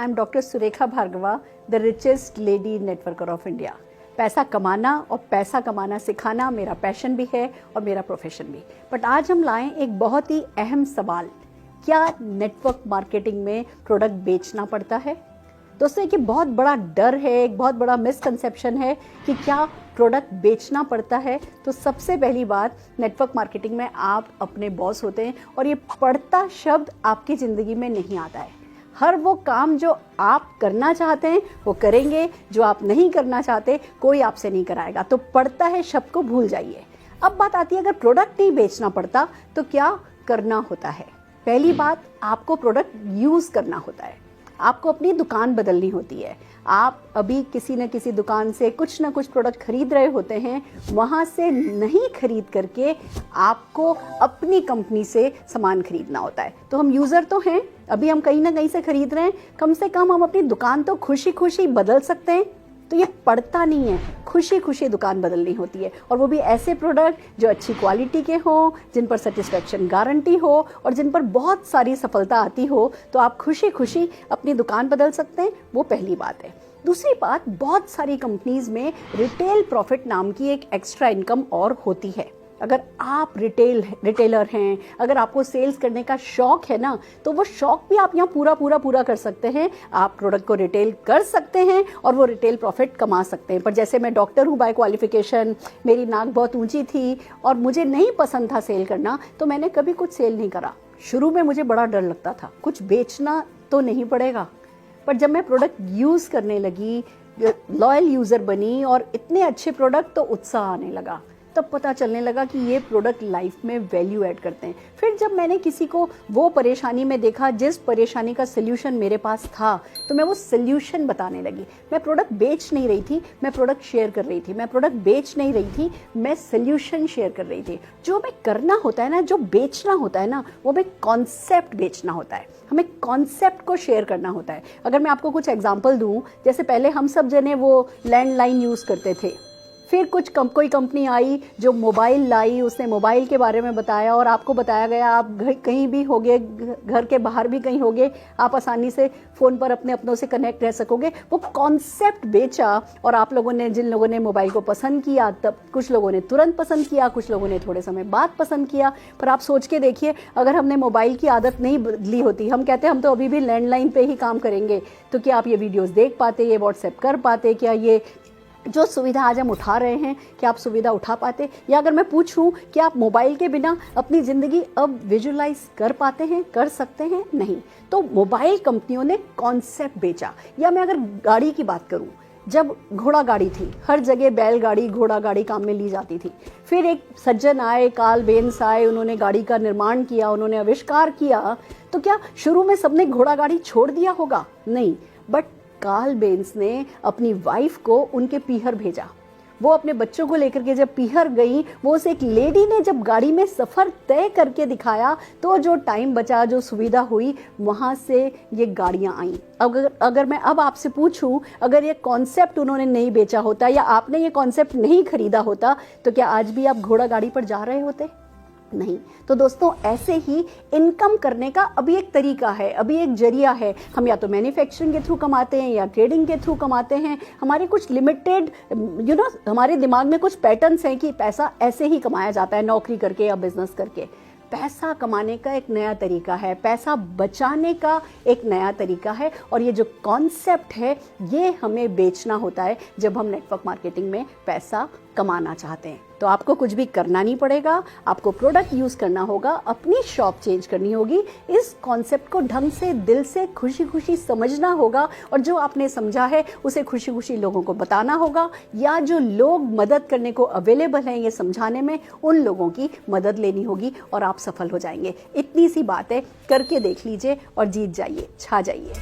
I am doctor Surekha Bhargava, the richest lady networker of India. पैसा कमाना और पैसा कमाना सिखाना मेरा पैशन भी है और मेरा प्रोफेशन भी। बट आज हम लाएं एक बहुत ही अहम सवाल, क्या नेटवर्क मार्केटिंग में प्रोडक्ट बेचना पड़ता है? दोस्तों, एक बहुत बड़ा डर है, एक बहुत बड़ा मिसकंसेप्शन है कि क्या प्रोडक्ट बेचना पड़ता है। तो सबसे पहली बात, नेटवर्क मार्केटिंग में आप अपने बॉस होते हैं और ये पड़ता शब्द आपकी ज़िंदगी में नहीं आता है। हर वो काम जो आप करना चाहते हैं वो करेंगे, जो आप नहीं करना चाहते कोई आपसे नहीं कराएगा। तो पड़ता है शब्द को भूल जाइए। अब बात आती है, अगर प्रोडक्ट नहीं बेचना पड़ता तो क्या करना होता है? पहली बात, आपको प्रोडक्ट यूज़ करना होता है। आपको अपनी दुकान बदलनी होती है। आप अभी किसी न किसी दुकान से कुछ ना कुछ प्रोडक्ट खरीद रहे होते हैं, वहाँ से नहीं खरीद करके आपको अपनी कंपनी से सामान खरीदना होता है। तो हम यूज़र तो हैं, अभी हम कहीं ना कहीं से खरीद रहे हैं, कम से कम हम अपनी दुकान तो खुशी खुशी बदल सकते हैं। तो ये पड़ता नहीं है, खुशी खुशी दुकान बदलनी होती है, और वो भी ऐसे प्रोडक्ट जो अच्छी क्वालिटी के हों, जिन पर सेटिस्फेक्शन गारंटी हो और जिन पर बहुत सारी सफलता आती हो। तो आप खुशी खुशी अपनी दुकान बदल सकते हैं। वो पहली बात है। दूसरी बात, बहुत सारी कंपनीज में रिटेल प्रॉफिट नाम की एक एक्स्ट्रा इनकम और होती है। अगर आप रिटेलर हैं, अगर आपको सेल्स करने का शौक है ना, तो वो शौक भी आप यहाँ पूरा कर सकते हैं। आप प्रोडक्ट को रिटेल कर सकते हैं और वो रिटेल प्रॉफिट कमा सकते हैं। पर जैसे मैं डॉक्टर हूँ बाय क्वालिफिकेशन, मेरी नाक बहुत ऊंची थी और मुझे नहीं पसंद था सेल करना, तो मैंने कभी कुछ सेल नहीं करा। शुरू में मुझे बड़ा डर लगता था, कुछ बेचना तो नहीं पड़ेगा। पर जब मैं प्रोडक्ट यूज़ करने लगी, लॉयल यूज़र बनी और इतने अच्छे प्रोडक्ट, तो उत्साह आने लगा। तब पता चलने लगा कि ये प्रोडक्ट लाइफ में वैल्यू ऐड करते हैं। फिर जब मैंने किसी को वो परेशानी में देखा जिस परेशानी का सल्यूशन मेरे पास था, तो मैं वो सल्यूशन बताने लगी। मैं प्रोडक्ट बेच नहीं रही थी, मैं प्रोडक्ट शेयर कर रही थी। मैं प्रोडक्ट बेच नहीं रही थी, मैं सल्यूशन शेयर कर रही थी। जो हमें करना होता है ना, जो बेचना होता है ना, वो हमें कॉन्सेप्ट बेचना होता है। हमें कॉन्सेप्ट को शेयर करना होता है। अगर मैं आपको कुछ एग्जाम्पल दूं, जैसे पहले हम सब जने वो लैंडलाइन यूज़ करते थे, फिर कोई कंपनी आई जो मोबाइल लाई, उसने मोबाइल के बारे में बताया और आपको बताया गया आप कहीं भी होगे, घर के बाहर भी कहीं होगे, आप आसानी से फ़ोन पर अपनों से कनेक्ट रह सकोगे। वो कॉन्सेप्ट बेचा और आप लोगों ने, जिन लोगों ने मोबाइल को पसंद किया, तब कुछ लोगों ने तुरंत पसंद किया, कुछ लोगों ने थोड़े समय बाद पसंद किया। पर आप सोच के देखिए, अगर हमने मोबाइल की आदत नहीं बदली होती, हम कहते हम तो अभी भी लैंडलाइन पे ही काम करेंगे, तो क्या आप ये वीडियोस देख पाते, ये व्हाट्सएप कर पाते, क्या ये जो सुविधा आज हम उठा रहे हैं, क्या आप सुविधा उठा पाते? या अगर मैं पूछूं कि आप मोबाइल के बिना अपनी ज़िंदगी अब विजुलाइज कर पाते हैं, कर सकते हैं? नहीं। तो मोबाइल कंपनियों ने कॉन्सेप्ट बेचा। या मैं अगर गाड़ी की बात करूं, जब घोड़ा गाड़ी थी, हर जगह बैलगाड़ी, घोड़ा गाड़ी काम में ली जाती थी। फिर एक सज्जन आए, कार्ल बेन्स आए, उन्होंने गाड़ी का निर्माण किया, उन्होंने आविष्कार किया। तो क्या शुरू में सबने घोड़ा गाड़ी छोड़ दिया होगा? नहीं। बट कार्ल बेन्स ने अपनी वाइफ को उनके पीहर भेजा। वो अपने बच्चों को लेकर के जब पीहर गई, वो उस एक लेडी ने जब गाड़ी में सफ़र तय करके दिखाया, तो जो टाइम बचा, जो सुविधा हुई, वहाँ से ये गाड़ियाँ आईं। अगर मैं अब आपसे पूछूं, अगर ये कॉन्सेप्ट उन्होंने नहीं बेचा होता या आपने ये कॉन्सेप्ट नहीं खरीदा होता, तो क्या आज भी आप घोड़ा गाड़ी पर जा रहे होते? नहीं। तो दोस्तों, ऐसे ही इनकम करने का अभी एक तरीका है, अभी एक जरिया है। हम या तो मैन्युफैक्चरिंग के थ्रू कमाते हैं या ट्रेडिंग के थ्रू कमाते हैं। हमारे कुछ लिमिटेड हमारे दिमाग में कुछ पैटर्न्स हैं कि पैसा ऐसे ही कमाया जाता है, नौकरी करके या बिजनेस करके। पैसा कमाने का एक नया तरीका है, पैसा बचाने का एक नया तरीका है, और ये जो कॉन्सेप्ट है ये हमें बेचना होता है जब हम नेटवर्क मार्केटिंग में पैसा कमाना चाहते हैं। तो आपको कुछ भी करना नहीं पड़ेगा, आपको प्रोडक्ट यूज़ करना होगा, अपनी शॉप चेंज करनी होगी, इस कॉन्सेप्ट को ढंग से, दिल से, खुशी खुशी समझना होगा, और जो आपने समझा है उसे खुशी खुशी लोगों को बताना होगा, या जो लोग मदद करने को अवेलेबल हैं ये समझाने में, उन लोगों की मदद लेनी होगी और आप सफल हो जाएंगे। इतनी सी बात है, करके देख लीजिए और जीत जाइए, छा जाइए।